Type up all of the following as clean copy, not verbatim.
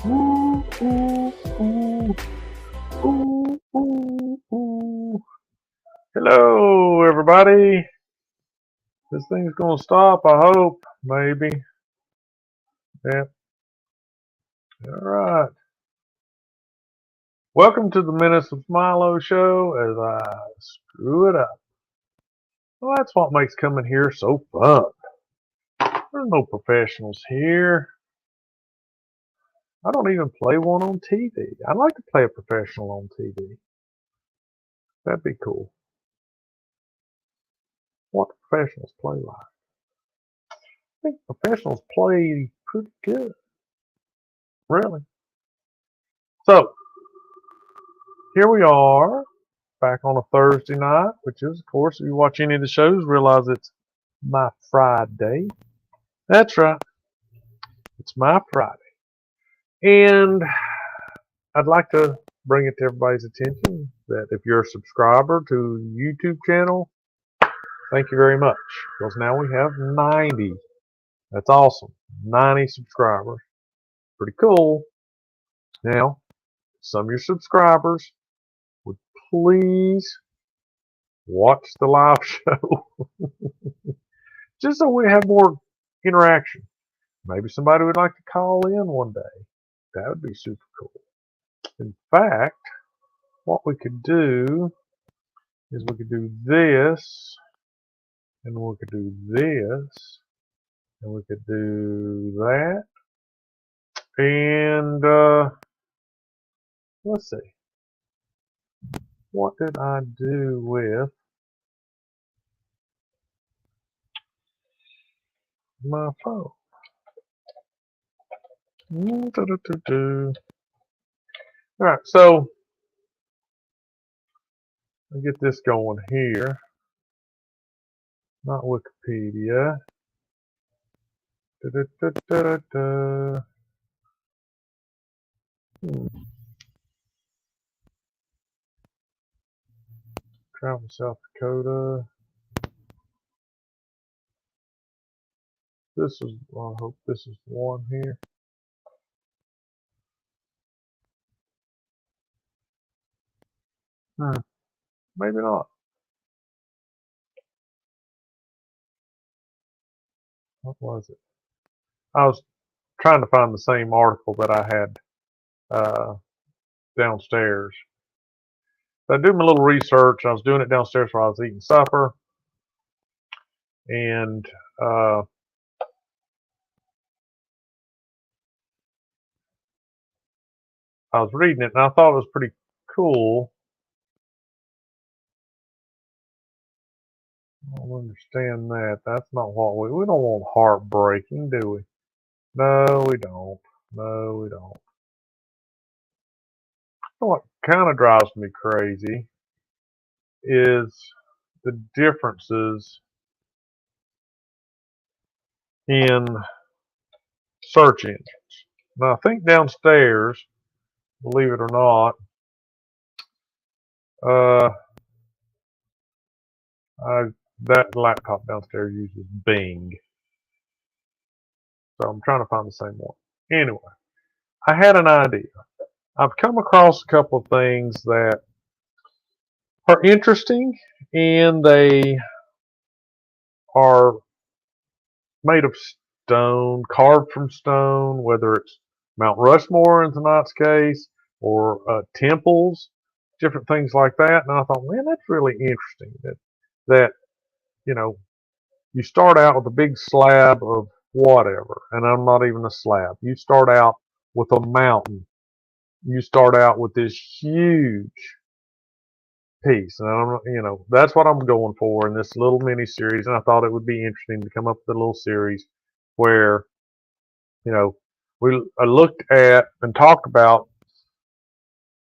Ooh, ooh, ooh, ooh, ooh, ooh. Hello, everybody. This thing's gonna stop, I hope. Maybe. Yep. All right. Welcome to the Minutes of Milo show as I screw it up. Well, that's what makes coming here so fun. There's no professionals here. I don't even play one on TV. I'd like to play a professional on TV. That'd be cool. What do professionals play like? I think professionals play pretty good. Really. So, here we are, back on a Thursday night, which is, of course, if you watch any of the shows, realize it's my Friday. That's right. It's my Friday. And I'd like to bring it to everybody's attention that if you're a subscriber to the YouTube channel, thank you very much. Because now we have 90. That's awesome. 90 subscribers. Pretty cool. Now, some of your subscribers would please watch the live show just so we have more interaction. Maybe somebody would like to call in one day. That would be super cool. In fact, what we could do is we could do this, and we could do this, and we could do that, and let's see. What did I do with my phone? All right, so I'll get this going here. Not Wikipedia. Travel South Dakota. This is, well, I hope this is the one here. Maybe not. What was it? I was trying to find the same article that I had downstairs. So I do my little research. I was doing it downstairs while I was eating supper, and I was reading it, and I thought it was pretty cool. I don't understand that. That's not what we don't want heartbreaking, do we? No, we don't. No, we don't. What kind of drives me crazy is the differences in search engines. Now, I think downstairs, believe it or not, uh, that laptop downstairs uses Bing. So I'm trying to find the same one. Anyway, I had an idea. I've come across a couple of things that are interesting, and they are made of stone, carved from stone, whether it's Mount Rushmore in tonight's case, or temples, different things like that. And I thought, man, that's really interesting. That you know, you start out with a big slab of whatever, and I'm not even a slab. You start out with a mountain. You start out with this huge piece, and that's what I'm going for in this little mini series. And I thought it would be interesting to come up with a little series where you know I looked at and talked about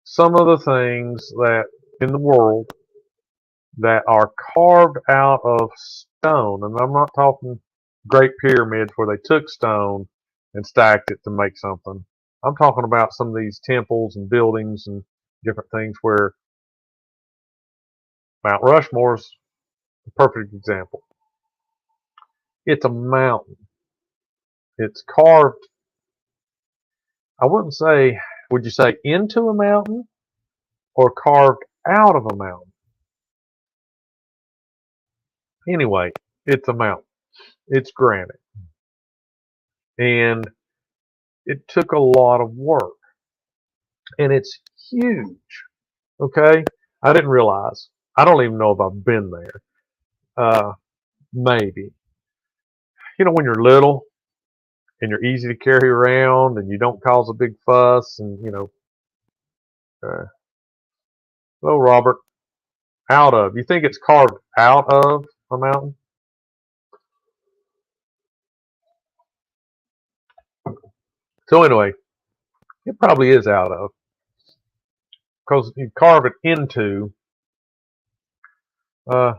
some of the things that in the world that are carved out of stone, and I'm not talking great pyramids where they took stone and stacked it to make something. I'm talking about some of these temples and buildings and different things where Mount Rushmore's a perfect example. It's a mountain. It's carved I wouldn't say, would you say into a mountain or carved out of a mountain? Anyway, it's a mountain. It's granite. And it took a lot of work. And it's huge. Okay? I didn't realize. I don't even know if I've been there. Maybe. You know, when you're little and you're easy to carry around and you don't cause a big fuss and, hello, Robert, out of. You think it's carved out of a mountain? So anyway, it probably is out of because you carve it into. Uh,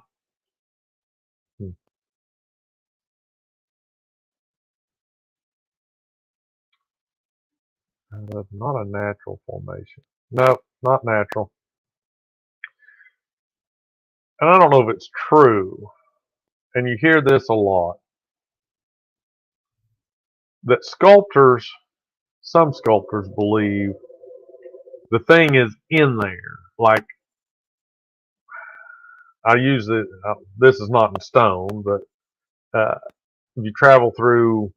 out of not a natural formation. No, not natural. And I don't know if it's true. And you hear this a lot that sculptors, some sculptors believe the thing is in there. Like I use it. This is not in stone, but if you travel through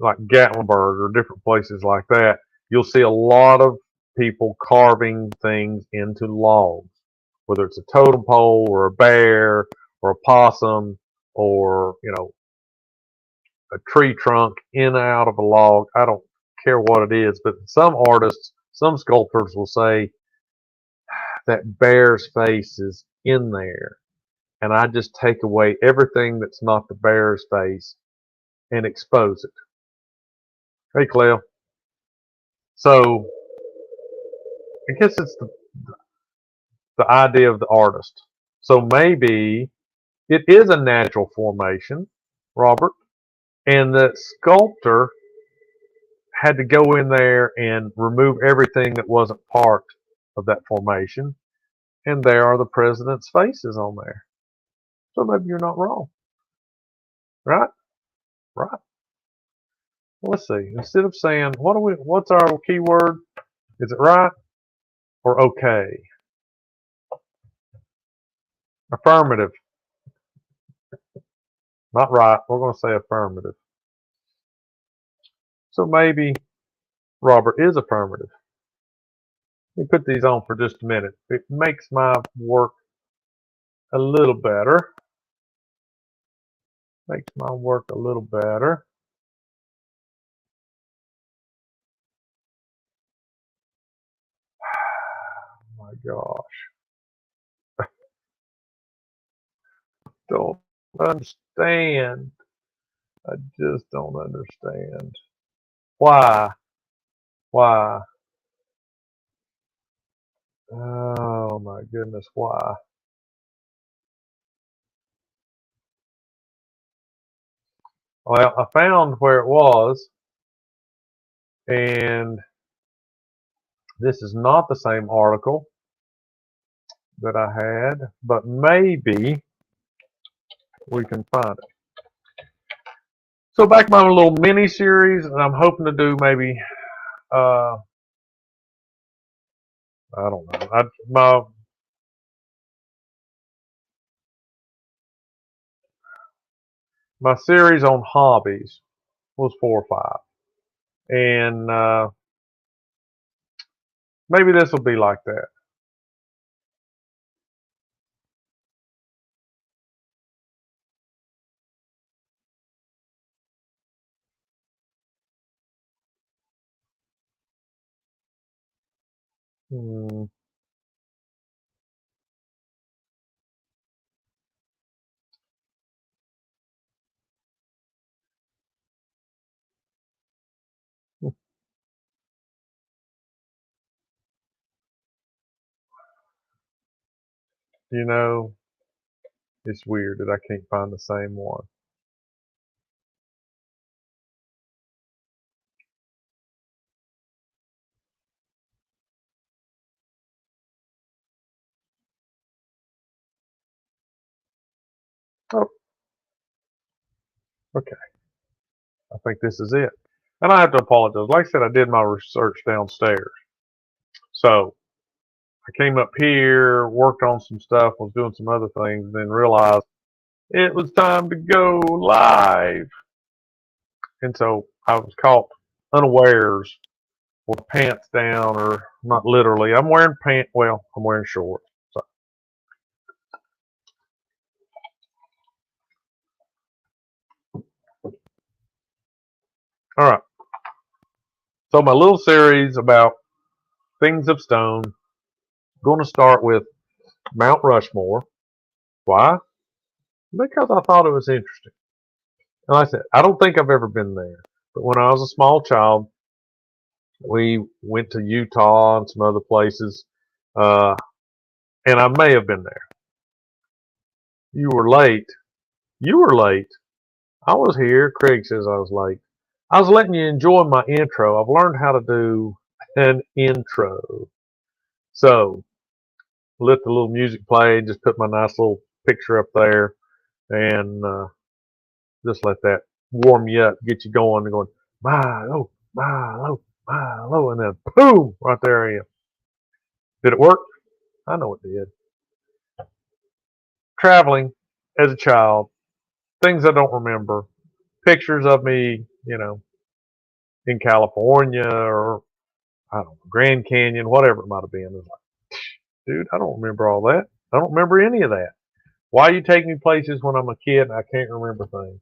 like Gatlinburg or different places like that, you'll see a lot of people carving things into logs, whether it's a totem pole or a bear or a possum or a tree trunk in and out of a log. I don't care what it is, but some artists, some sculptors will say that bear's face is in there, and I just take away everything that's not the bear's face and expose it. Hey, Cleo. So I guess it's the idea of the artist. So maybe it is a natural formation, Robert, and the sculptor had to go in there and remove everything that wasn't part of that formation, and there are the president's faces on there. So maybe you're not wrong, right? Right. Well, let's see. Instead of saying what's our keyword? Is it right or okay? Affirmative. Not right. We're going to say affirmative. So maybe Robert is affirmative. Let me put these on for just a minute. It makes my work a little better. Makes my work a little better. Oh my gosh. Don't understand. I just don't understand. Why? Why? Oh my goodness, why? Well, I found where it was, and this is not the same article that I had, but maybe we can find it. So back my little mini series, and I'm hoping to do maybe I don't know. My series on hobbies was 4 or 5, and maybe this will be like that. Hmm, you know, it's weird that I can't find the same one. Oh, okay. I think this is it. And I have to apologize. Like I said, I did my research downstairs. So I came up here, worked on some stuff, was doing some other things, and then realized it was time to go live. And so I was caught unawares with pants down, or not literally. I'm wearing pants. Well, I'm wearing shorts. So, all right. So my little series about things of stone. Going to start with Mount Rushmore. Why? Because I thought it was interesting. And like I said, I don't think I've ever been there. But when I was a small child, we went to Utah and some other places, uh, and I may have been there. You were late. You were late. I was here. Craig says I was late. I was letting you enjoy my intro. I've learned how to do an intro. So let the little music play. Just put my nice little picture up there, and just let that warm you up, get you going, and going Milo, Milo, Milo, and then boom, right there I am. Did it work? I know it did. Traveling as a child, things I don't remember, pictures of me, in California or I don't know, Grand Canyon, whatever it might have been. It's like, dude, I don't remember all that. I don't remember any of that. Why you take me places when I'm a kid and I can't remember things?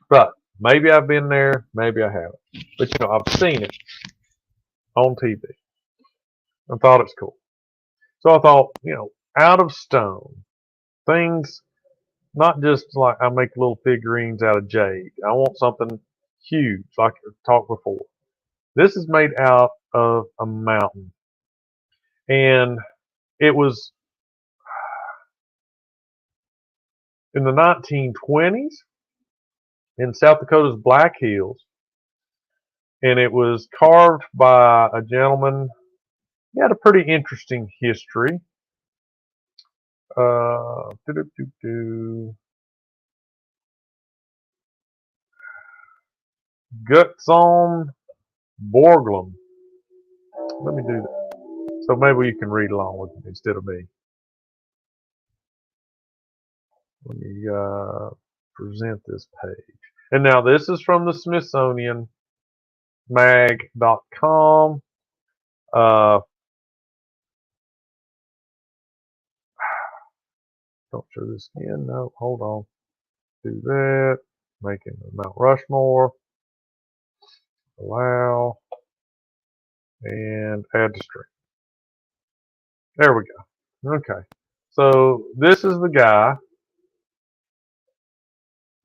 But maybe I've been there, maybe I haven't. But I've seen it on TV and thought it's cool. So I thought, out of stone, things not just like I make little figurines out of jade. I want something huge, like I talked before. This is made out of a mountain. And it was in the 1920s in South Dakota's Black Hills. And it was carved by a gentleman. He had a pretty interesting history. Gutson Borglum. Let me do that. So maybe you can read along with me instead of me. Let me present this page. And now this is from the Smithsonian mag.com. Don't show this again. No, hold on. Do that. Making Mount Rushmore. Allow. And add to string. There we go. Okay. So this is the guy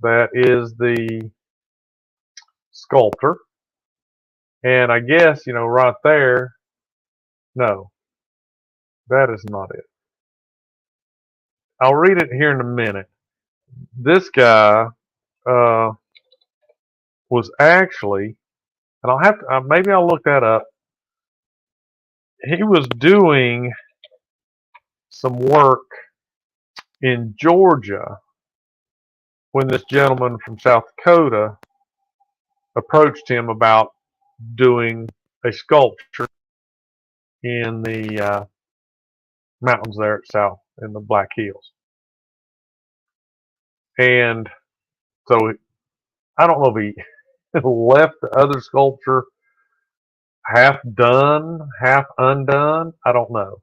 that is the sculptor. And I guess, right there, no, that is not it. I'll read it here in a minute. This guy uh, was actually, and I'll have to, maybe I'll look that up. He was doing some work in Georgia when this gentleman from South Dakota approached him about doing a sculpture in the mountains there at South in the Black Hills. And so I don't know if he left the other sculpture half done, half undone. I don't know.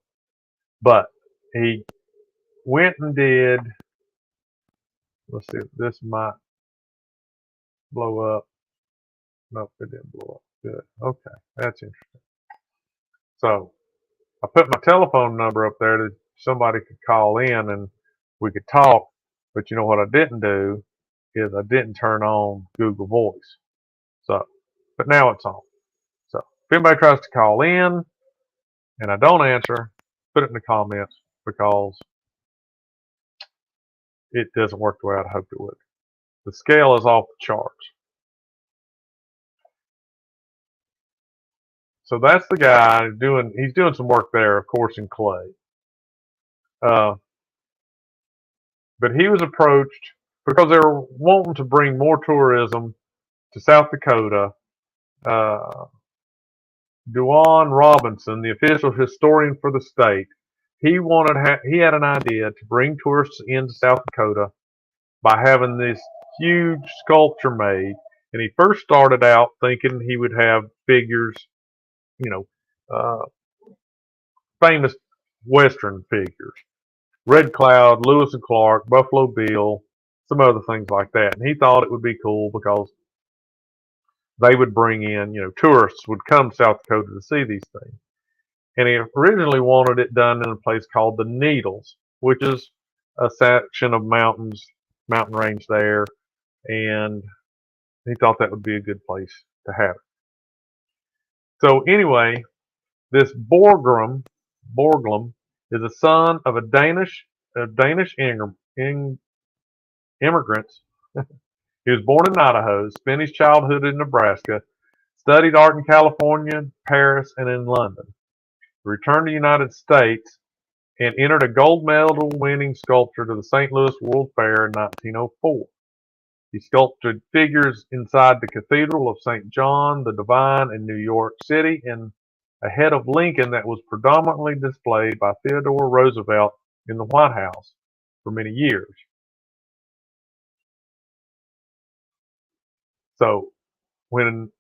But he went and did, let's see if this might blow up. Nope, it didn't blow up. Good. Okay, that's interesting. So I put my telephone number up there that somebody could call in and we could talk. But what I didn't do is I didn't turn on Google Voice. So, but now it's on. So if anybody tries to call in and I don't answer, put it in the comments because it doesn't work the way I'd hoped it would. The scale is off the charts. So that's the guy he's doing some work there, of course, in clay. But he was approached because they were wanting to bring more tourism to South Dakota. Uh, Duane Robinson, the official historian for the state, he had an idea to bring tourists into South Dakota by having this huge sculpture made. And he first started out thinking he would have figures, you know, uh, famous Western figures. Red Cloud, Lewis and Clark, Buffalo Bill, some other things like that. And he thought it would be cool because they would bring in, tourists would come to South Dakota to see these things. And he originally wanted it done in a place called the Needles, which is a section of mountain range there. And he thought that would be a good place to have it. So anyway, this Borglum is a son of Danish immigrants. He was born in Idaho, spent his childhood in Nebraska, studied art in California, Paris, and in London. Returned to the United States and entered a gold medal winning sculpture to the St. Louis World Fair in 1904. He sculpted figures inside the Cathedral of St. John the Divine in New York City and a head of Lincoln that was predominantly displayed by Theodore Roosevelt in the White House for many years. So when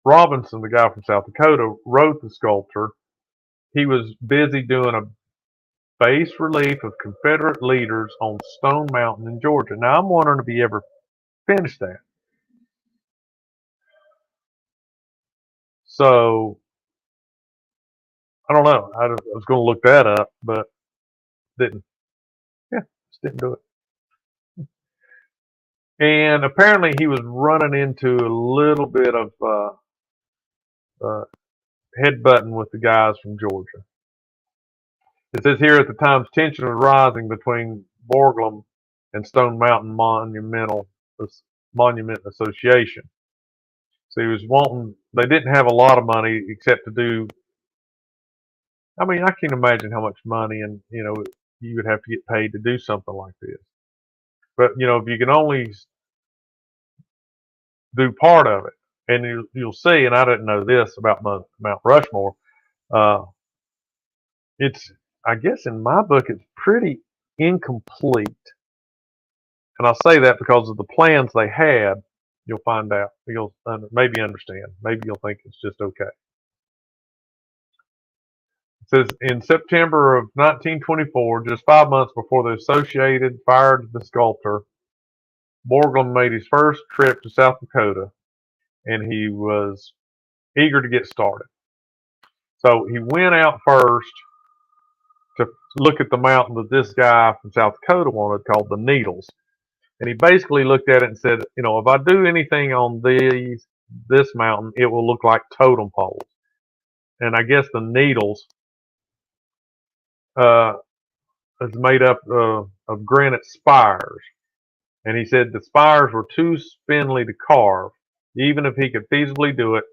Robinson, the guy from South Dakota, wrote the sculpture, he was busy doing a bas relief of Confederate leaders on Stone Mountain in Georgia. Now I'm wondering if he ever finished that. So I don't know. I was going to look that up, but didn't. Yeah, just didn't do it. And apparently he was running into a little bit of headbutting with the guys from Georgia. It says here at the times tension was rising between Borglum and Stone Mountain Monument Association. So he was wanting. They didn't have a lot of money except to do. I mean, I can't imagine how much money and you would have to get paid to do something like this. But if you can only do part of it, and you'll see. And I didn't know this about Mount Rushmore. Uh, it's, I guess, in my book, it's pretty incomplete. And I say that because of the plans they had. You'll find out. You'll maybe understand. Maybe you'll think it's just okay. It says in September of 1924, just 5 months before the Associated fired the sculptor, Borglum made his first trip to South Dakota, and he was eager to get started. So he went out first to look at the mountain that this guy from South Dakota wanted, called the Needles. And he basically looked at it and said, if I do anything on this mountain, it will look like totem poles. And I guess the Needles is made up of granite spires. And he said the spires were too spindly to carve. Even if he could feasibly do it,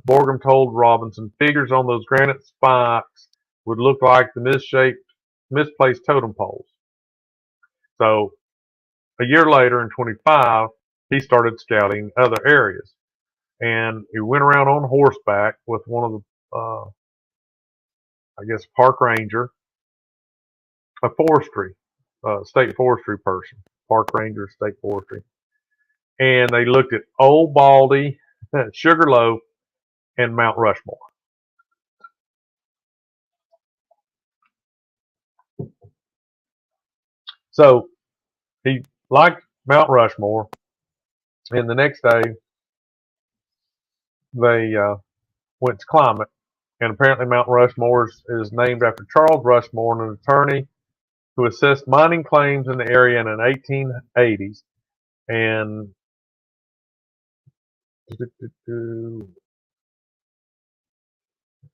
Borglum told Robinson figures on those granite spikes would look like the misplaced totem poles. So a year later, in 25, he started scouting other areas. And he went around on horseback with one of the, I guess, park ranger, a forestry, state forestry person, park ranger, state forestry. And they looked at Old Baldy, Sugarloaf, and Mount Rushmore. So he liked Mount Rushmore, and the next day they went to climb it. And apparently Mount Rushmore is named after Charles Rushmore, an attorney who assessed mining claims in the area in the 1880s. And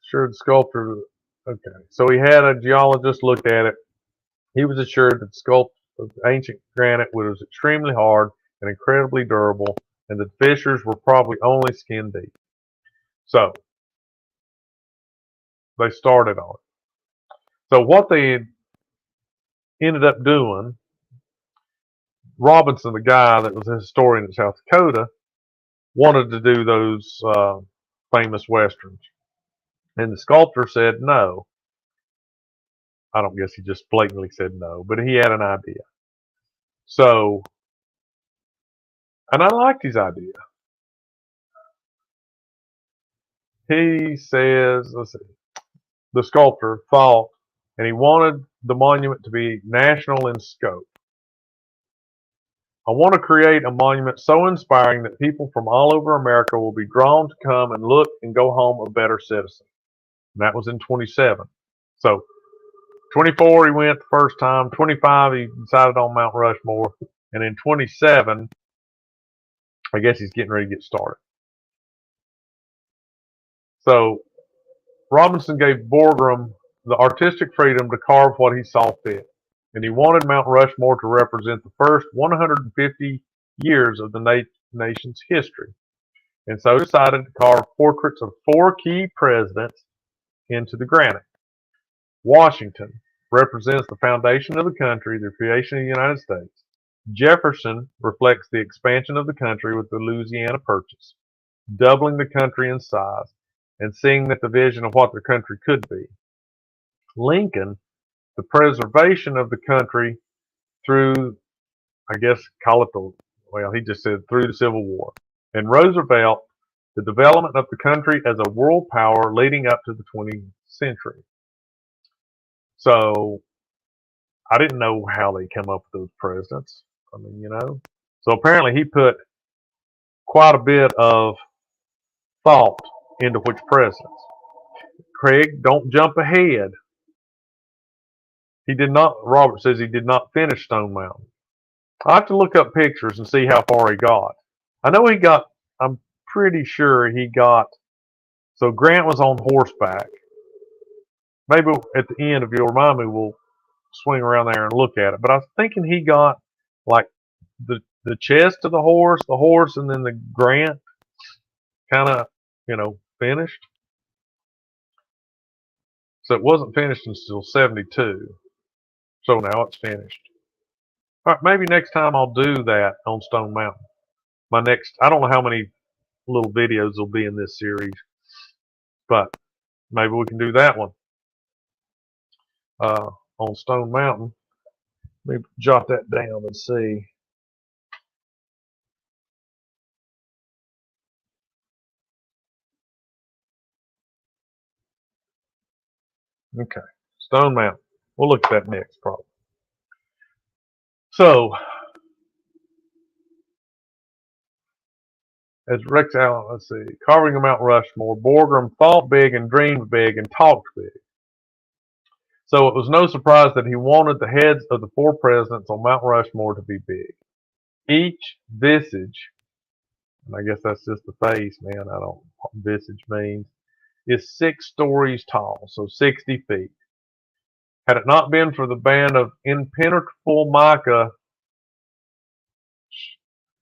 sure, the sculptor. Okay, so he had a geologist look at it. He was assured that the sculpture of ancient granite was extremely hard and incredibly durable, and the fissures were probably only skin deep. So they started on it. So what they ended up doing, Robinson, the guy that was a historian in South Dakota, wanted to do those famous westerns, and the sculptor said no. I don't guess he just blatantly said no, but he had an idea. So, and I liked his idea. He says, let's see, the sculptor thought, and he wanted the monument to be national in scope. I want to create a monument so inspiring that people from all over America will be drawn to come and look and go home a better citizen. And that was in 27. So 24 he went the first time, 25 he decided on Mount Rushmore, and in 27 I guess he's getting ready to get started. So Robinson gave Borgram the artistic freedom to carve what he saw fit, and he wanted Mount Rushmore to represent the first 150 years of the nation's history, and so decided to carve portraits of 4 key presidents into the granite. Washington represents the foundation of the country, the creation of the United States. Jefferson reflects the expansion of the country with the Louisiana Purchase, doubling the country in size and seeing that the vision of what the country could be. Lincoln, the preservation of the country through, I guess, call it the, well, he just said through the Civil War. And Roosevelt, the development of the country as a world power leading up to the 20th century. So I didn't know how they come up with those presidents. I mean, you know. So apparently he put quite a bit of thought into which presidents. Craig, don't jump ahead. He did not, Robert says he did not finish Stone Mountain. I have to look up pictures and see how far he got. I know he got, I'm pretty sure he got, so Grant was on horseback. Maybe at the end, if you'll remind me, we'll swing around there and look at it. But I was thinking he got like the chest of the horse, and then the Grant kind of, you know, finished. So it wasn't finished until 72. So now it's finished. All right, maybe next time I'll do that on Stone Mountain. My next, I don't know how many little videos will be in this series, but maybe we can do that one on Stone Mountain. Let me jot that down and see. Okay, Stone Mountain. We'll look at that next probably. So, as Rex Allen, let's see, carving of Mount Rushmore, Borgram thought big and dreamed big and talked big. So it was no surprise that he wanted the heads of the 4 presidents on Mount Rushmore to be big. Each visage, and I guess that's just the face, man, I don't know what visage means, is 6 stories tall, so 60 feet. Had it not been for the band of impenetrable mica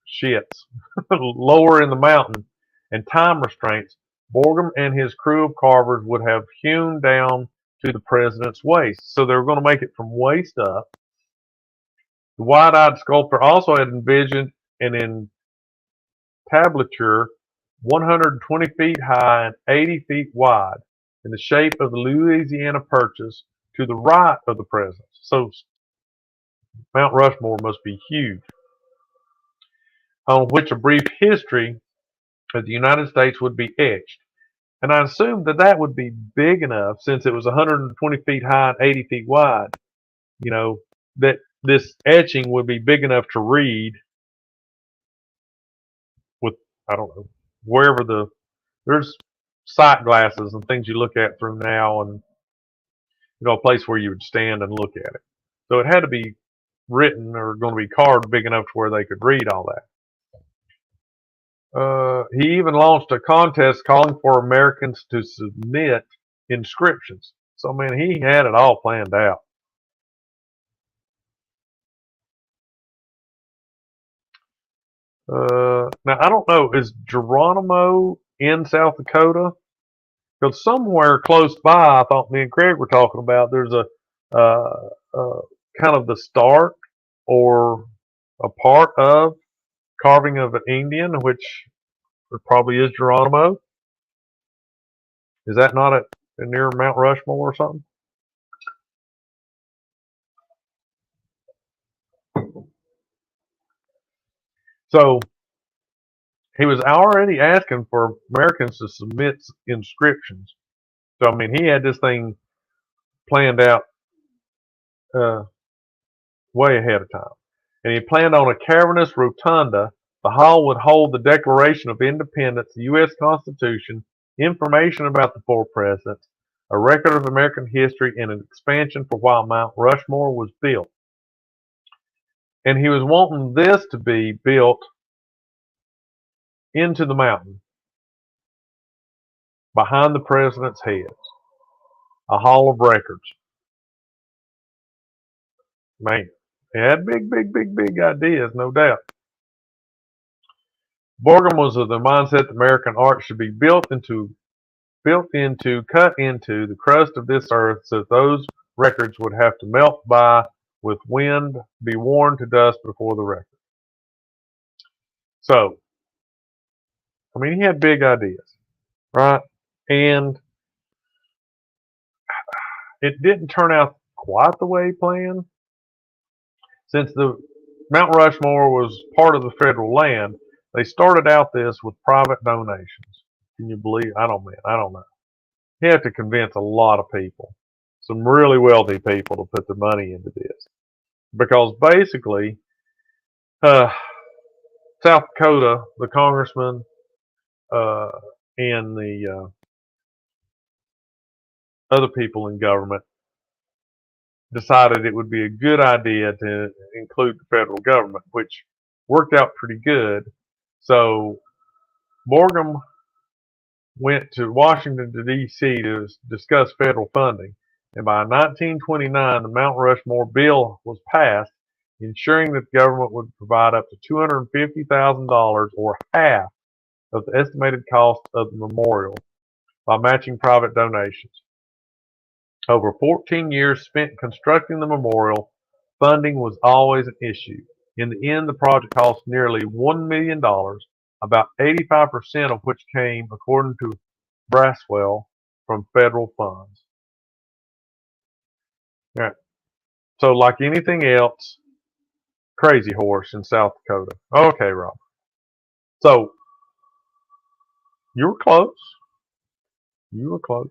shits lower in the mountain and time restraints, Borgram and his crew of carvers would have hewn down to the president's waist. So they were going to make it from waist up. The wide-eyed sculptor also had envisioned an entablature 120 feet high and 80 feet wide in the shape of the Louisiana Purchase to the right of the president. So Mount Rushmore must be huge, on which a brief history of the United States would be etched. And I assumed that that would be big enough, since it was 120 feet high and 80 feet wide, you know, that this etching would be big enough to read with, I don't know, wherever there's sight glasses and things you look at through now, and, you know, a place where you would stand and look at it. So it had to be written or going to be carved big enough to where they could read all that. He even launched a contest calling for Americans to submit inscriptions. So, man, he had it all planned out. Now, I don't know, is Geronimo in South Dakota? Because somewhere close by, I thought me and Craig were talking about, there's a kind of the start or a part of carving of an Indian, which probably is Geronimo. Is that not near Mount Rushmore or something? So he was already asking for Americans to submit inscriptions. So I mean, he had this thing planned out uh, way ahead of time, and he planned on a cavernous rotunda. The hall would hold the Declaration of Independence, the U.S. Constitution, information about the four presidents, a record of American history, and an expansion for while Mount Rushmore was built. And he was wanting this to be built into the mountain behind the president's heads, a hall of records. Man, he had big ideas, no doubt. Borgum was of the mindset that American art should be cut into the crust of this earth, so that those records would have to melt by with wind, be worn to dust before the record. So, I mean, he had big ideas, right? And it didn't turn out quite the way he planned. Since the Mount Rushmore was part of the federal land, they started out this with private donations. Can you believe? I don't know. You have to convince a lot of people, some really wealthy people, to put their money into this. Because basically, uh, South Dakota, the congressman uh, and the other people in government decided it would be a good idea to include the federal government, which worked out pretty good. So Borgum went to Washington, D.C. to discuss federal funding. And by 1929, the Mount Rushmore bill was passed, ensuring that the government would provide up to $250,000 or half of the estimated cost of the memorial by matching private donations. Over 14 years spent constructing the memorial, funding was always an issue. In the end, the project cost nearly $1 million, about 85% of which came, according to Braswell, from federal funds. Yeah. So, like anything else, crazy horse in South Dakota. Okay, Rob. So, you were close. You were close.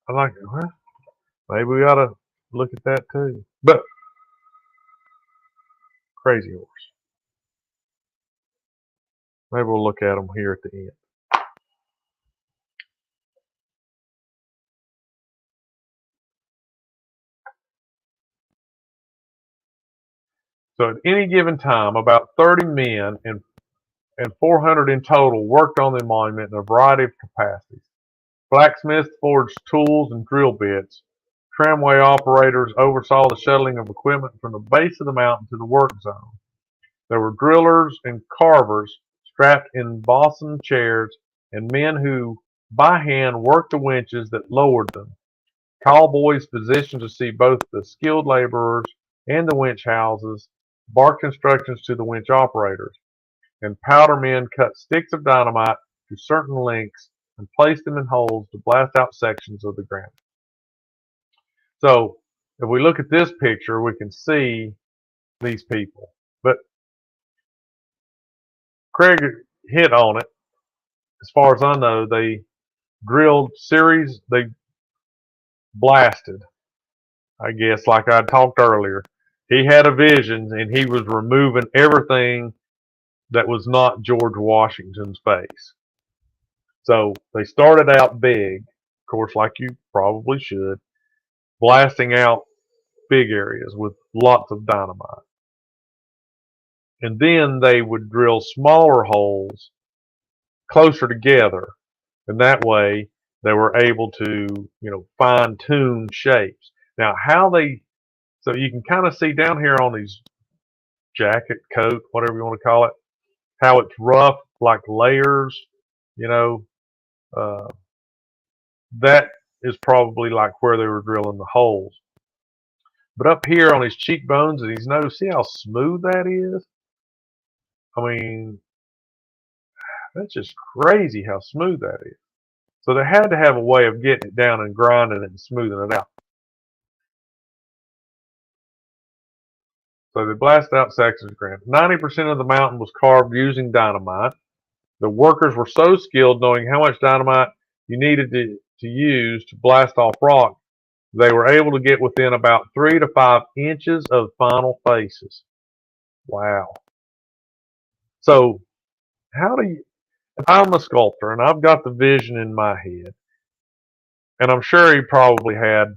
I like it. Well, maybe we ought to look at that too. But, crazy horse. Maybe we'll look at them here at the end. So, at any given time, about 30 men and 400 in total worked on the monument in a variety of capacities. Blacksmiths forged tools and drill bits. Tramway operators oversaw the shuttling of equipment from the base of the mountain to the work zone. There were drillers and carvers strapped in bosun chairs, and men who by hand worked the winches that lowered them. Call boys positioned to see both the skilled laborers and the winch houses barked instructions to the winch operators, and powder men cut sticks of dynamite to certain lengths and placed them in holes to blast out sections of the granite. So if we look at this picture, we can see these people. But Craig hit on it. As far as I know, they they blasted, I guess, like I talked earlier. He had a vision and he was removing everything that was not George Washington's face. So they started out big, of course, like you probably should, blasting out big areas with lots of dynamite. And then they would drill smaller holes closer together. And that way they were able to, fine tune shapes. Now, so you can kind of see down here on these jacket, coat, whatever you want to call it, how it's rough, like layers, you know, uh, that is probably like where they were drilling the holes. But up here on his cheekbones and his nose, see how smooth that is? I mean, that's just crazy how smooth that is. So they had to have a way of getting it down and grinding it and smoothing it out. So they blasted out sections of granite. 90% of the mountain was carved using dynamite. The workers were so skilled, knowing how much dynamite you needed to use to blast off rock, they were able to get within about 3 to 5 inches of final faces. Wow. So how do you, if I'm a sculptor and I've got the vision in my head, and I'm sure he probably had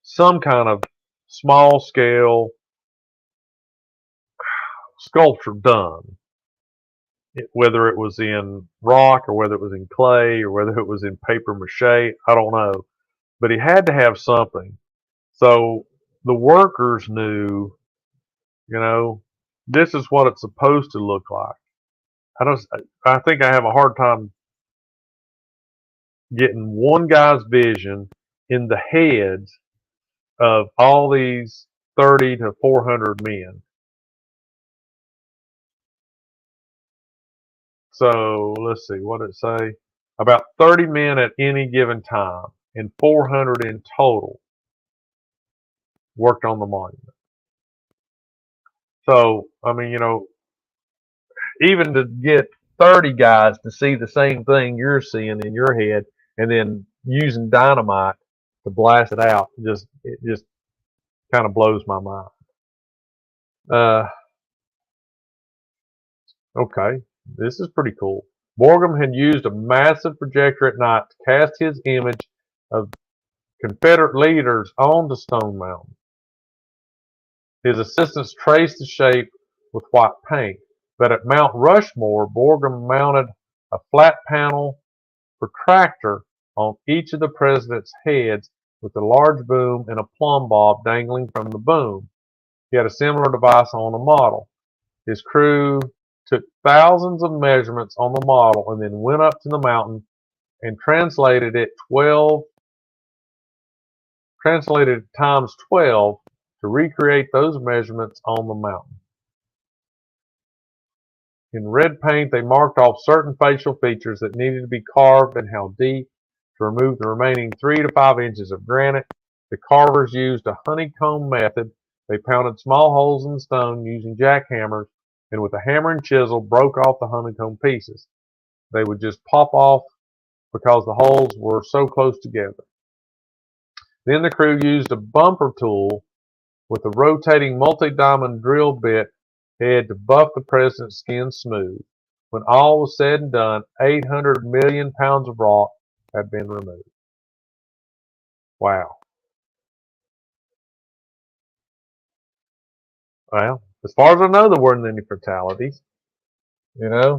some kind of small scale sculpture done, whether it was in rock or whether it was in clay or whether it was in paper mache, I don't know. But he had to have something. So the workers knew, this is what it's supposed to look like. I think I have a hard time getting one guy's vision in the heads of all these 30 to 400 men. So let's see, what did it say? About 30 men at any given time, and 400 in total worked on the monument. So, I mean, even to get 30 guys to see the same thing you're seeing in your head and then using dynamite to blast it out, it just kind of blows my mind. Okay, this is pretty cool. Borgum had used a massive projector at night to cast his image of Confederate leaders onto Stone Mountain. His assistants traced the shape with white paint, but at Mount Rushmore, Borgum mounted a flat panel protractor on each of the president's heads with a large boom and a plumb bob dangling from the boom. He had a similar device on a model. His crew took thousands of measurements on the model and then went up to the mountain and translated it times 12 to recreate those measurements on the mountain. In red paint, they marked off certain facial features that needed to be carved and how deep to remove the remaining 3 to 5 inches of granite. The carvers used a honeycomb method. They pounded small holes in the stone using jackhammers and with a hammer and chisel broke off the honeycomb pieces. They would just pop off because the holes were so close together. Then the crew used a bumper tool with a rotating multi-diamond drill bit head to buff the president's skin smooth. When all was said and done, 800 million pounds of rock had been removed. Wow. Well, as far as I know, there weren't any fatalities. I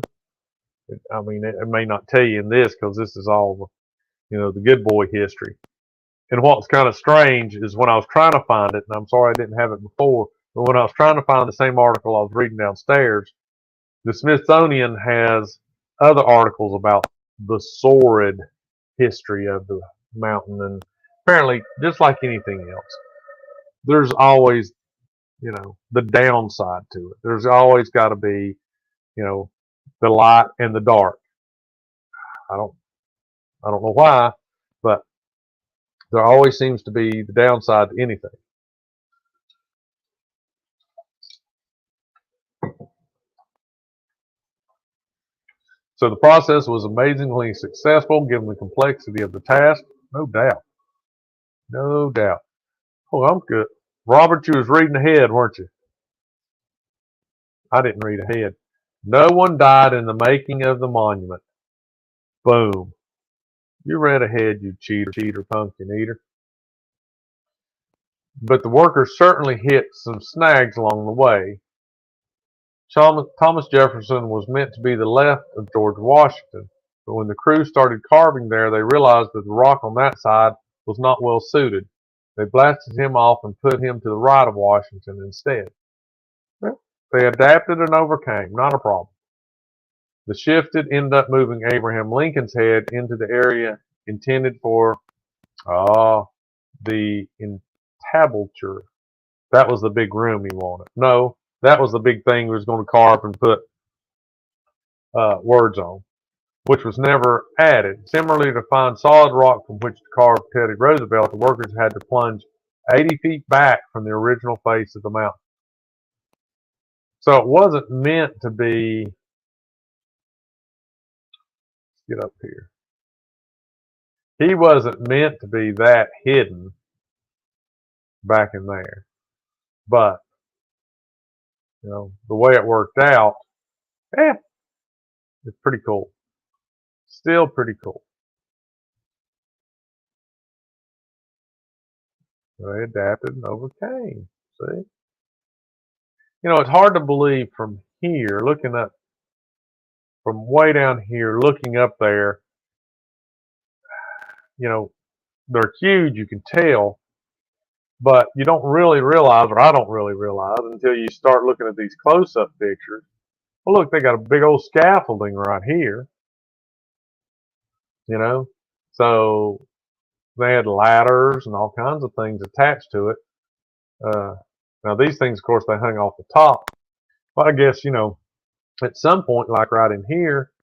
mean, it may not tell you in this because this is all, the good boy history. And what's kind of strange is when I was trying to find it, and I'm sorry I didn't have it before, but when I was trying to find the same article I was reading downstairs, the Smithsonian has other articles about the sordid history of the mountain. And apparently, just like anything else, there's always, the downside to it. There's always got to be, the light and the dark. I don't know why, but there always seems to be the downside to anything. So the process was amazingly successful given the complexity of the task. No doubt. No doubt. Oh, I'm good. Robert, you was reading ahead, weren't you? I didn't read ahead. No one died in the making of the monument. Boom. You read ahead, you cheater, pumpkin eater. But the workers certainly hit some snags along the way. Thomas Jefferson was meant to be the left of George Washington, but when the crew started carving there, they realized that the rock on that side was not well suited. They blasted him off and put him to the right of Washington instead. Well, they adapted and overcame, not a problem. The shifted ended up moving Abraham Lincoln's head into the area intended for the tablature. That was the big room he wanted. No, that was the big thing he was going to carve and put words on, which was never added. Similarly, to find solid rock from which to carve Teddy Roosevelt, the workers had to plunge 80 feet back from the original face of the mountain. So it wasn't meant to be, get up here. He wasn't meant to be that hidden back in there. But, you know, the way it worked out, it's pretty cool. Still pretty cool. They adapted and overcame. See? You know, it's hard to believe from here, looking up, from way down here, looking up there, you know, they're huge, you can tell, but you don't really realize, or I don't really realize, until you start looking at these close-up pictures. Well, look, they got a big old scaffolding right here, you know, so they had ladders and all kinds of things attached to it. Now, these things, of course, they hung off the top. But I guess, you know, at some point, like right in here,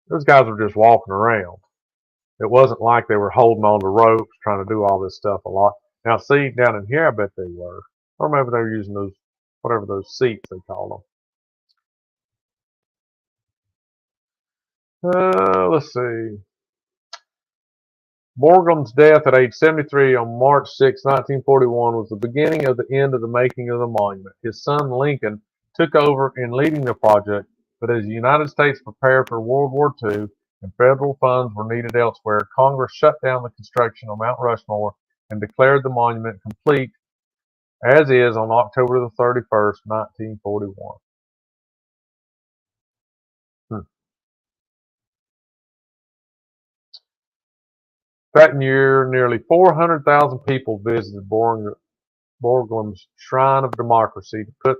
those guys were just walking around. It wasn't like they were holding on to ropes, trying to do all this stuff a lot. Now, see, down in here, I bet they were. Or maybe they were using those, whatever those seats they call them. Let's see. Borglum's death at age 73 on March 6, 1941 was the beginning of the end of the making of the monument. His son Lincoln took over in leading the project, but as the United States prepared for World War II and federal funds were needed elsewhere, Congress shut down the construction of Mount Rushmore and declared the monument complete as is on October the 31st, 1941. That year, nearly 400,000 people visited Borglum's Shrine of Democracy. To put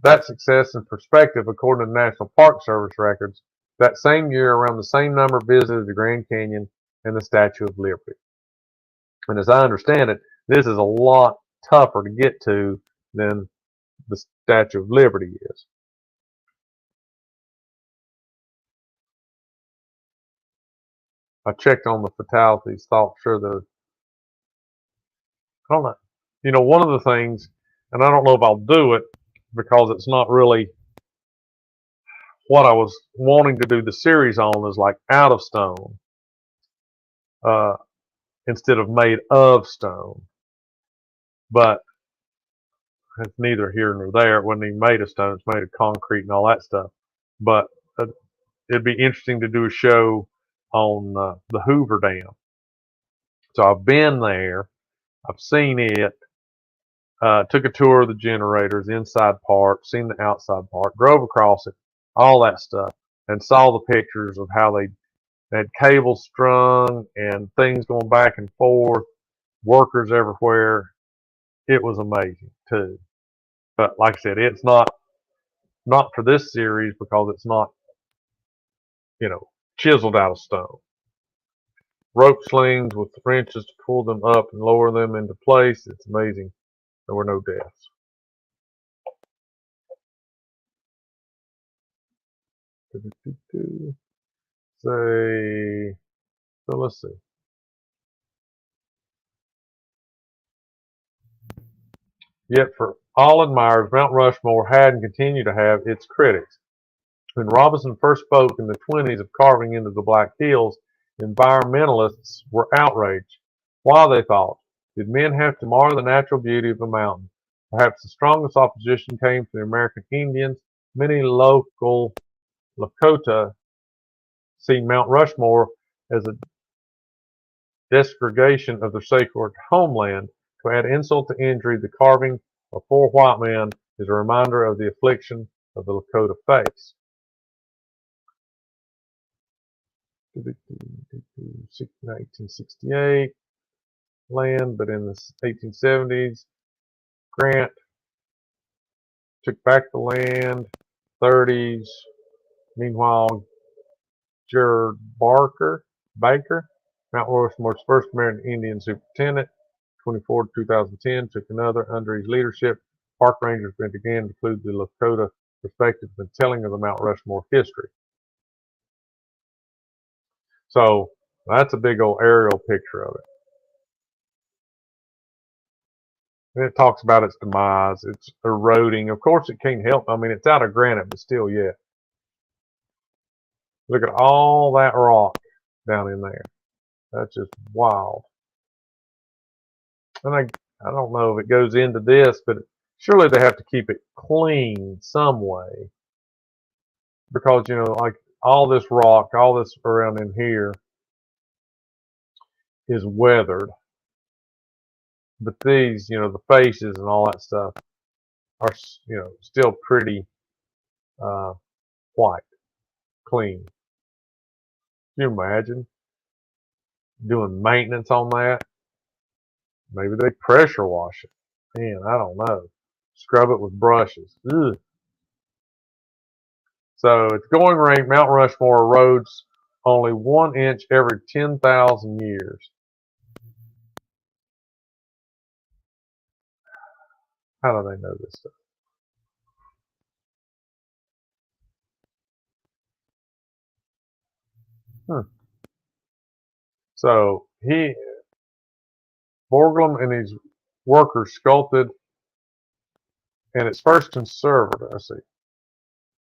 that success in perspective, according to the National Park Service records, that same year, around the same number visited the Grand Canyon and the Statue of Liberty. And as I understand it, this is a lot tougher to get to than the Statue of Liberty is. I checked on the fatalities, thought sure that, I don't know. You know, one of the things, and I don't know if I'll do it because it's not really what I was wanting to do the series on, is like out of stone instead of made of stone. But it's neither here nor there. It wasn't even made of stone. It's made of concrete and all that stuff. But it'd be interesting to do a show on the Hoover Dam. So I've been there. I've seen it. Took a tour of the generators, inside part, seen the outside part, drove across it, all that stuff, and saw the pictures of how they had cables strung and things going back and forth, workers everywhere. It was amazing too. But like I said, it's not for this series because it's not, you know, chiseled out of stone. Rope slings with wrenches to pull them up and lower them into place. It's amazing. There were no deaths. Say, so let's see. Yet for all admirers, Mount Rushmore had and continued to have its critics. When Robinson first spoke in the 20s of carving into the Black Hills, environmentalists were outraged. Why, they thought, did men have to mar the natural beauty of a mountain? Perhaps the strongest opposition came from the American Indians. Many local Lakota see Mount Rushmore as a desecration of their sacred homeland. To add insult to injury, the carving of four white men is a reminder of the affliction of the Lakota face. 1968 land, but in the 1870s, Grant took back the land. 30s, meanwhile, Gerard Baker, Mount Rushmore's first American Indian superintendent. 1924 to 2010 took another under his leadership. Park rangers began to include the Lakota perspective in telling of the Mount Rushmore history. So that's a big old aerial picture of it. And it talks about its demise. It's eroding. Of course, it can't help. I mean, it's out of granite, but still, yeah. Look at all that rock down in there. That's just wild. And I don't know if it goes into this, but surely they have to keep it clean some way. Because, you know, like all this rock, all this around in here is weathered. But these, you know, the faces and all that stuff are, you know, still pretty white, clean. Can you imagine doing maintenance on that? Maybe they pressure wash it. Man, I don't know. Scrub it with brushes. Ugh. So it's going rate. Mount Rushmore erodes only 1 inch every 10,000 years. How do they know this stuff? So Borglum and his workers sculpted, and its first conservator. Let's see.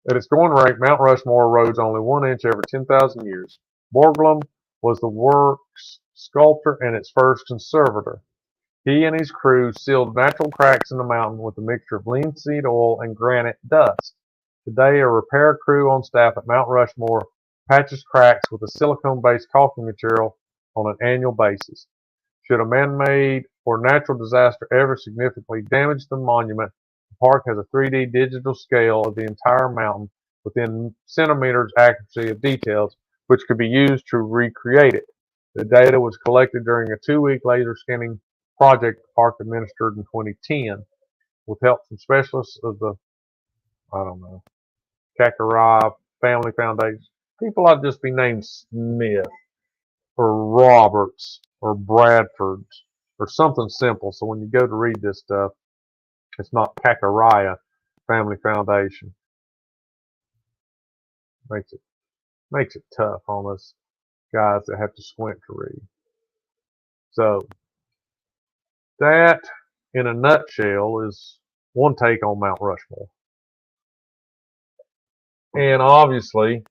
At its going rate, Mount Rushmore erodes only 1 inch every 10,000 years. Borglum was the work's sculptor and its first conservator. He and his crew sealed natural cracks in the mountain with a mixture of linseed oil and granite dust. Today, a repair crew on staff at Mount Rushmore patches cracks with a silicone-based caulking material on an annual basis. Should a man-made or natural disaster ever significantly damage the monument, the park has a 3D digital scale of the entire mountain within centimeters accuracy of details, which could be used to recreate it. The data was collected during a 2-week laser scanning project the park administered in 2010 with help from specialists of the, I don't know, Kakarai Family Foundation. People ought to just be named Smith or Roberts or Bradfords or something simple. So when you go to read this stuff, it's not Kakaraya Family Foundation. Makes it tough on us guys that have to squint to read. So that, in a nutshell, is one take on Mount Rushmore. And obviously,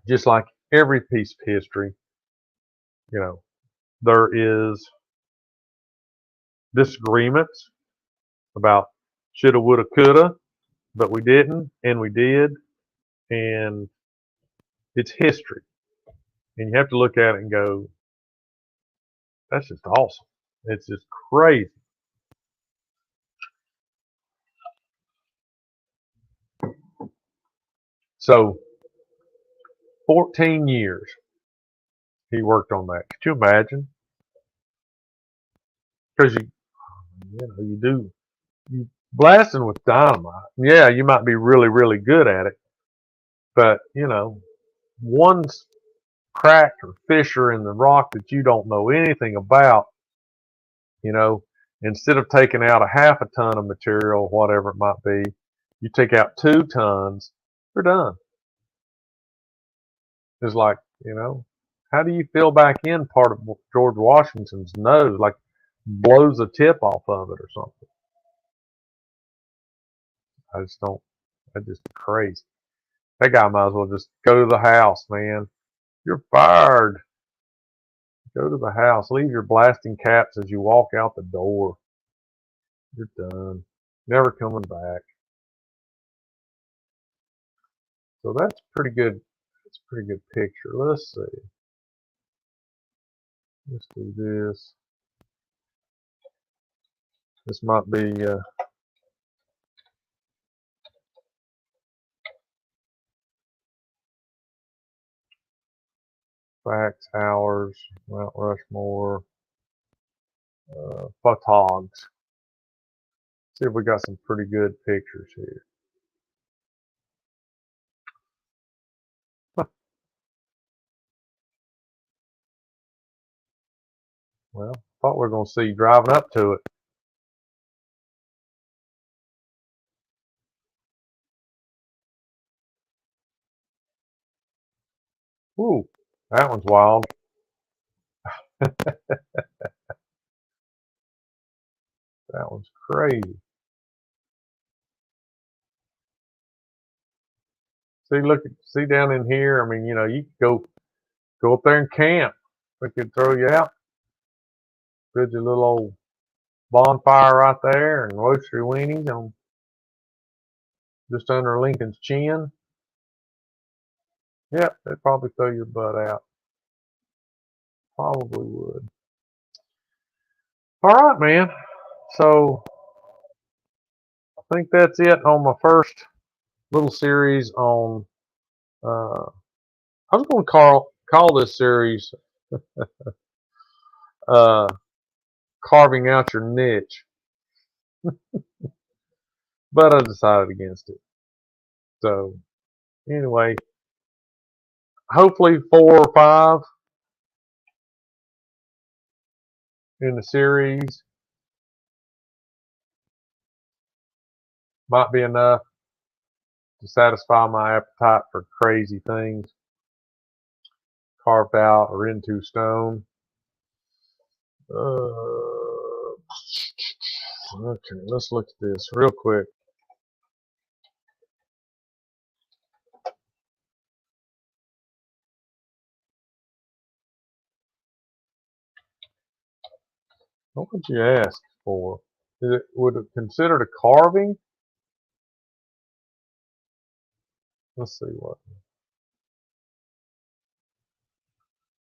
just like every piece of history, you know, there is disagreements about shoulda, woulda, coulda, but we didn't, and we did, and it's history. And you have to look at it and go, that's just awesome. It's just crazy. So, 14 years he worked on that. Could you imagine? Because you do you blasting with dynamite. Yeah, you might be really, really good at it, but one crack or fissure in the rock that you don't know anything about, you know, instead of taking out a half a ton of material, whatever it might be, you take out 2 tons, you're done. It's like, how do you fill back in part of George Washington's nose, like blows the tip off of it or something? I just don't, that's just crazy. That guy might as well just go to the house, man. You're fired. Go to the house. Leave your blasting caps as you walk out the door. You're done. Never coming back. So that's pretty good. That's a pretty good picture. Let's see. Let's do this. This might be facts, hours, Mount Rushmore, photogs. See if we got some pretty good pictures here. Well, Thought we were going to see driving up to it. Ooh, that one's wild. That one's crazy. See down in here. I mean, you know, you could go up there and camp. We could throw you out, build your little old bonfire right there, and roast your weenies on just under Lincoln's chin. Yep, they'd probably throw your butt out. Probably would. All right, man. So I think that's it on my first little series on. I was going to call this series uh, "Carving Out Your Niche," but I decided against it. So anyway, hopefully 4 or 5 in the series might be enough to satisfy my appetite for crazy things carved out or into stone. Okay, let's look at this real quick. What would you ask for? Would it considered a carving? Let's see what.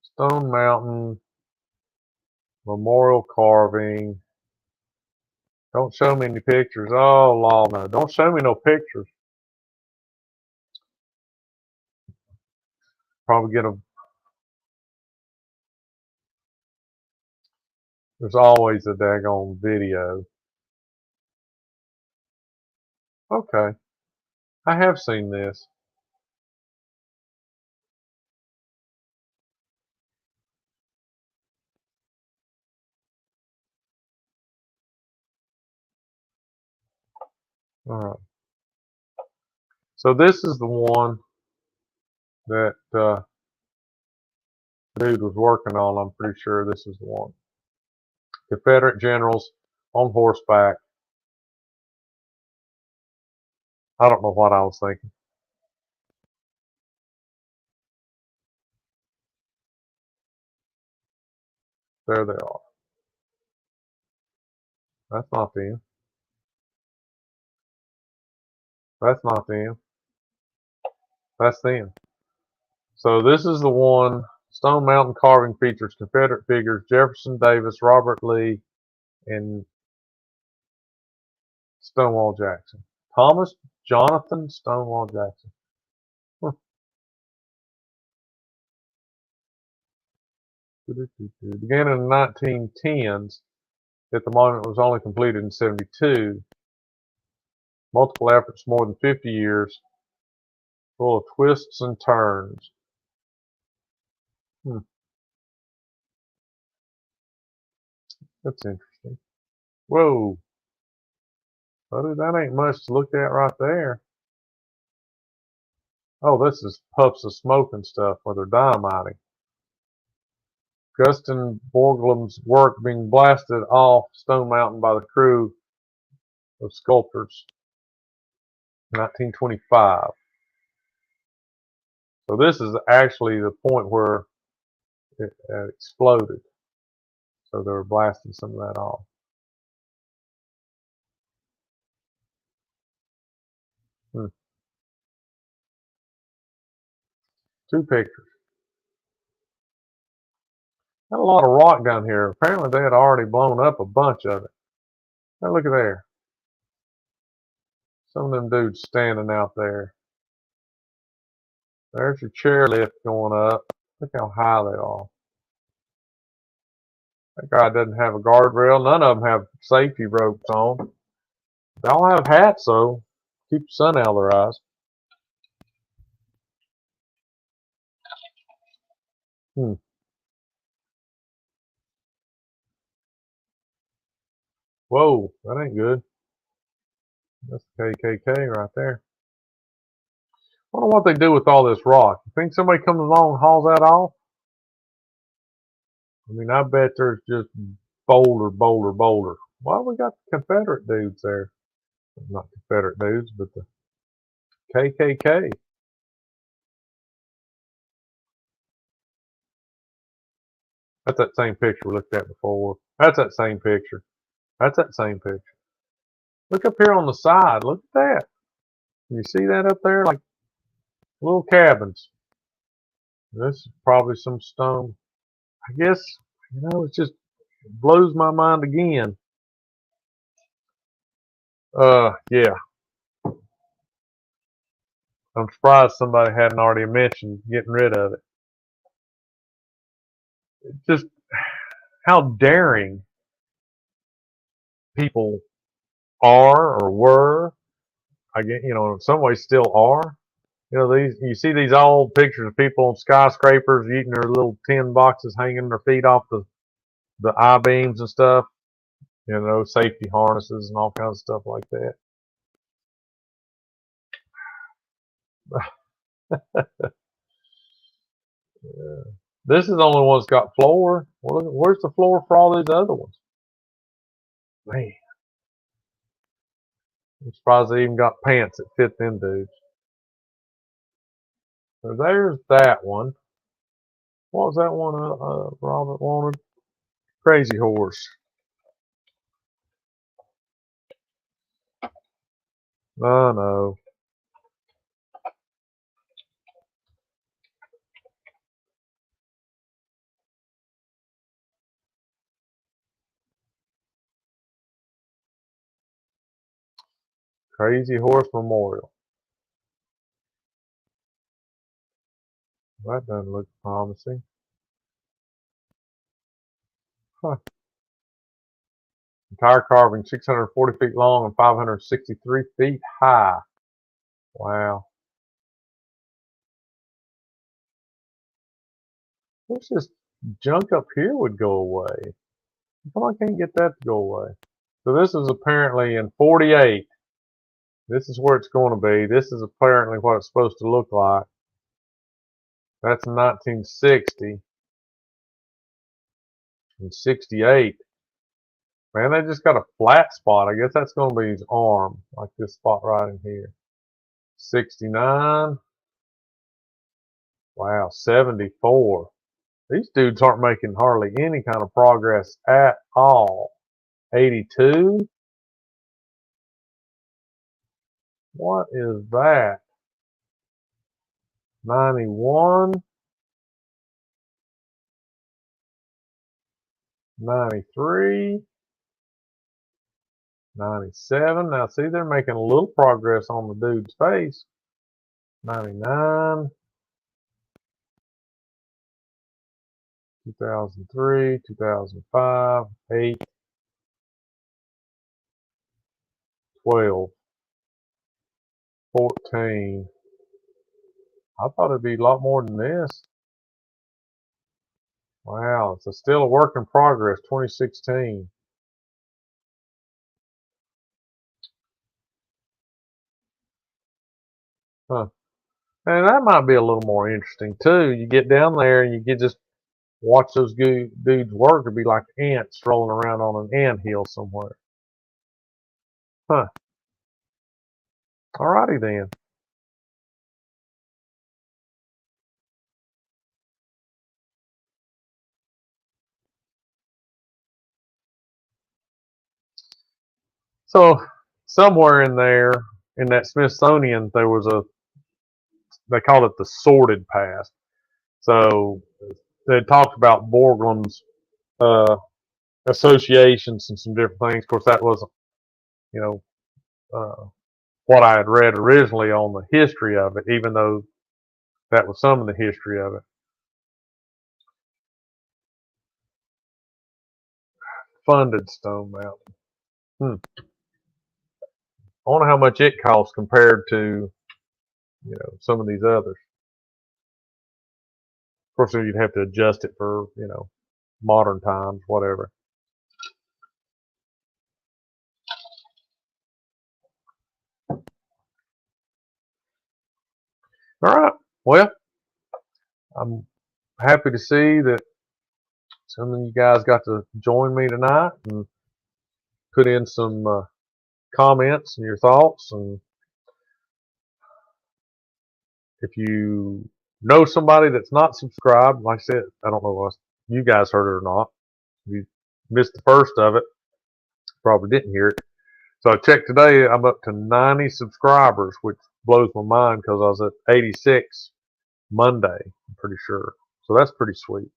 Stone Mountain memorial carving. Don't show me any pictures. Oh, law no. Don't show me no pictures. Probably get a. There's always a daggone video. Okay. I have seen this. All right. So this is the one that dude was working on. I'm pretty sure this is the one. Confederate generals on horseback. I don't know what I was thinking. There they are. That's not them. That's not them. That's them. So this is the one. Stone Mountain carving features Confederate figures Jefferson Davis, Robert Lee, and Stonewall Jackson. Thomas Jonathan Stonewall Jackson. Huh. Began in the 1910s, yet the monument was only completed in 72. Multiple efforts, more than 50 years, full of twists and turns. Hmm. That's interesting. Whoa. Buddy, that ain't much to look at right there. Oh, this is puffs of smoke and stuff where they're dynamiting. Guston Borglum's work being blasted off Stone Mountain by the crew of sculptors. 1925. So this is actually the point where it exploded. So they were blasting some of that off. Hmm. 2 pictures. Got a lot of rock down here. Apparently they had already blown up a bunch of it. Now look at there. Some of them dudes standing out there. There's your chairlift going up. Look how high they are. That guy doesn't have a guardrail. None of them have safety ropes on. They all have hats, though. Keep the sun out of their eyes. Hmm. Whoa, that ain't good. That's KKK right there. I wonder what they do with all this rock. You think somebody comes along and hauls that off? I mean, I bet there's just boulder, boulder, boulder. Why we got the Confederate dudes there? Not Confederate dudes, but the KKK. That's that same picture we looked at before. That's that same picture. That's that same picture. Look up here on the side. Look at that. You see that up there? Like little cabins. This is probably some stone. I guess, it just blows my mind again. Yeah. I'm surprised somebody hadn't already mentioned getting rid of it. Just how daring people are or were. I get, in some ways still are. You see these old pictures of people on skyscrapers eating their little tin boxes, hanging their feet off the I-beams and stuff. Safety harnesses and all kinds of stuff like that. This is the only one that's got floor. Where's the floor for all these other ones? Man, I'm surprised they even got pants that fit them dudes. So there's that one. What was that one Robert wanted? Crazy Horse. Oh no. Crazy Horse Memorial. That doesn't look promising. Huh. Entire carving 640 feet long and 563 feet high. Wow. What's this junk up here would go away? Come on, I can't get that to go away. So this is apparently in 48. This is where it's going to be. This is apparently what it's supposed to look like. That's 1960 and 68. Man, they just got a flat spot. I guess that's going to be his arm, like this spot right in here. 69. Wow, 74. These dudes aren't making hardly any kind of progress at all. 82. What is that? 91. 93. 97. Now, see, they're making a little progress on the dude's face. 99. 2003. 2005. 8. 12. 14. I thought it'd be a lot more than this. Wow, it's still a work in progress, 2016. Huh. And that might be a little more interesting too. You get down there and you get just watch those dudes work. It'd be like ants rolling around on an anthill somewhere. Huh. Alrighty then. So somewhere in there, in that Smithsonian, there was they called it the sordid past. So they talked about Borglum's uh, associations and some different things. Of course, that wasn't, you know, uh, what I had read originally on the history of it, even though that was some of the history of it. Funded Stone Mountain. I wonder how much it costs compared to, some of these others. Of course, you'd have to adjust it for, modern times, whatever. All right. Well, I'm happy to see that some of you guys got to join me tonight and put in some comments and your thoughts. And if you know somebody that's not subscribed, like I said, I don't know if you guys heard it or not. If you missed the first of it, probably didn't hear it. So I checked today, I'm up to 90 subscribers, which blows my mind because I was at 86 Monday, I'm pretty sure. So that's pretty sweet.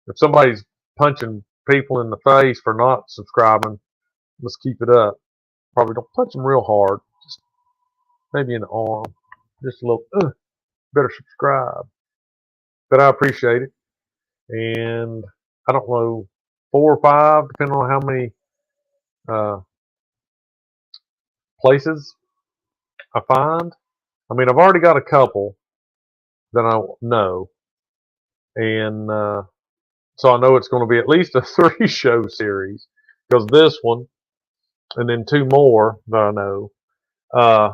If somebody's punching people in the face for not subscribing, let's keep it up. Probably don't punch them real hard, just maybe in the arm, just a little, better subscribe. But I appreciate it. And I don't know, 4 or 5, depending on how many uh, places I find. I mean, I've already got a couple that I know, and so I know it's going to be at least a 3-show series because this one, and then 2 more that I know. Uh,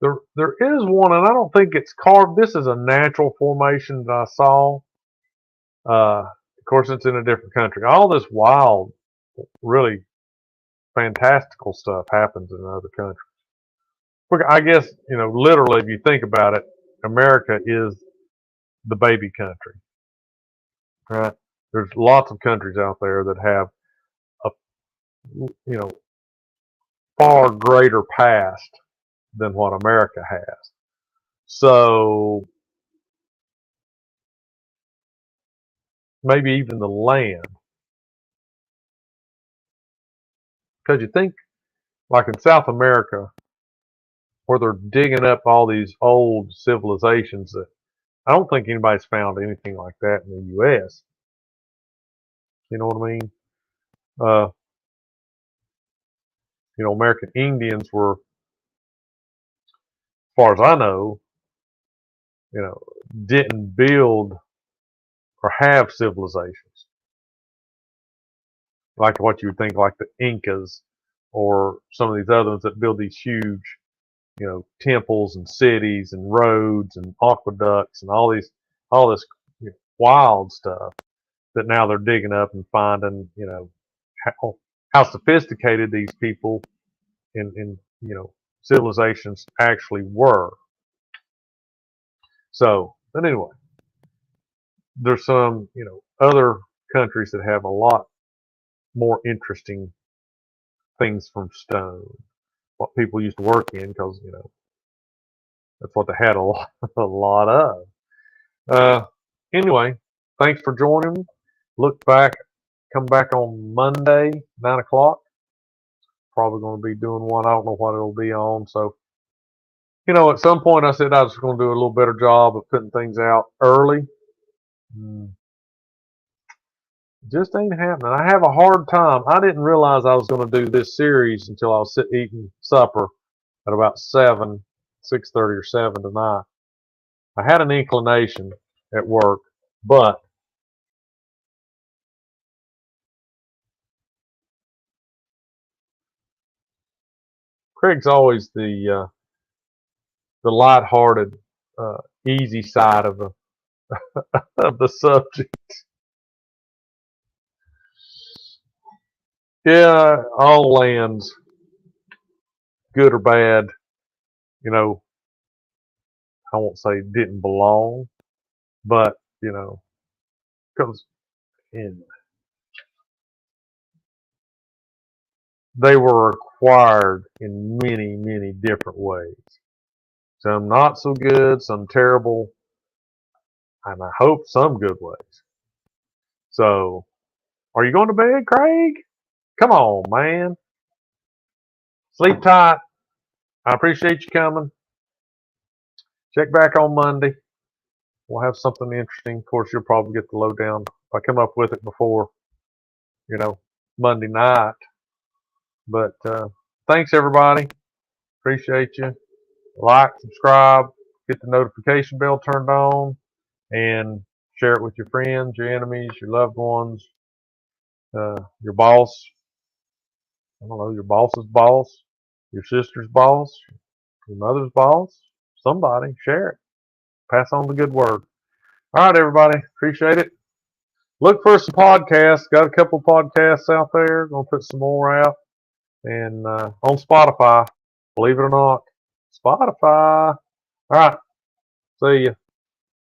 there is one, and I don't think it's carved. This is a natural formation that I saw. Of course, it's in a different country. All this wild, really fantastical stuff happens in other countries. I guess, literally, if you think about it, America is the baby country, right? There's lots of countries out there that have a, you know, far greater past than what America has. So maybe even the land, because you think like in South America, where they're digging up all these old civilizations that I don't think anybody's found anything like that in the U.S. You know what I mean? Uh, American Indians were, as far as I know, you know, didn't build or have civilizations like what you would think, like the Incas or some of these other ones that build these huge, temples and cities and roads and aqueducts and all this wild stuff that now they're digging up and finding, how sophisticated these people in civilizations actually were. So, but anyway, there's some, other countries that have a lot more interesting things from stone, what people used to work in, because that's what they had a lot, a lot of. Anyway, thanks for joining me. Look back, come back on Monday, 9 o'clock. Probably going to be doing one. I don't know what it'll be on. So, at some point I said I was going to do a little better job of putting things out early. Just ain't happening. I have a hard time. I didn't realize I was going to do this series until I was eating supper at about 7, 6:30 or 7 tonight. I had an inclination at work, but Craig's always the lighthearted, easy side of the subject. Yeah, all lands, good or bad, you know, I won't say didn't belong, but because they were acquired in many, many different ways. Some not so good, some terrible, and I hope some good ways. So, are you going to bed, Craig? Come on, man. Sleep tight. I appreciate you coming. Check back on Monday. We'll have something interesting. Of course, you'll probably get the lowdown if I come up with it before, you know, Monday night. But thanks, everybody. Appreciate you. Like, subscribe, get the notification bell turned on, and share it with your friends, your enemies, your loved ones, your boss. I don't know, your boss's boss, your sister's boss, your mother's boss, somebody. Share it. Pass on the good word. All right, everybody. Appreciate it. Look for some podcasts. Got a couple podcasts out there. Gonna put some more out. And on Spotify. Believe it or not. Spotify. All right. See ya.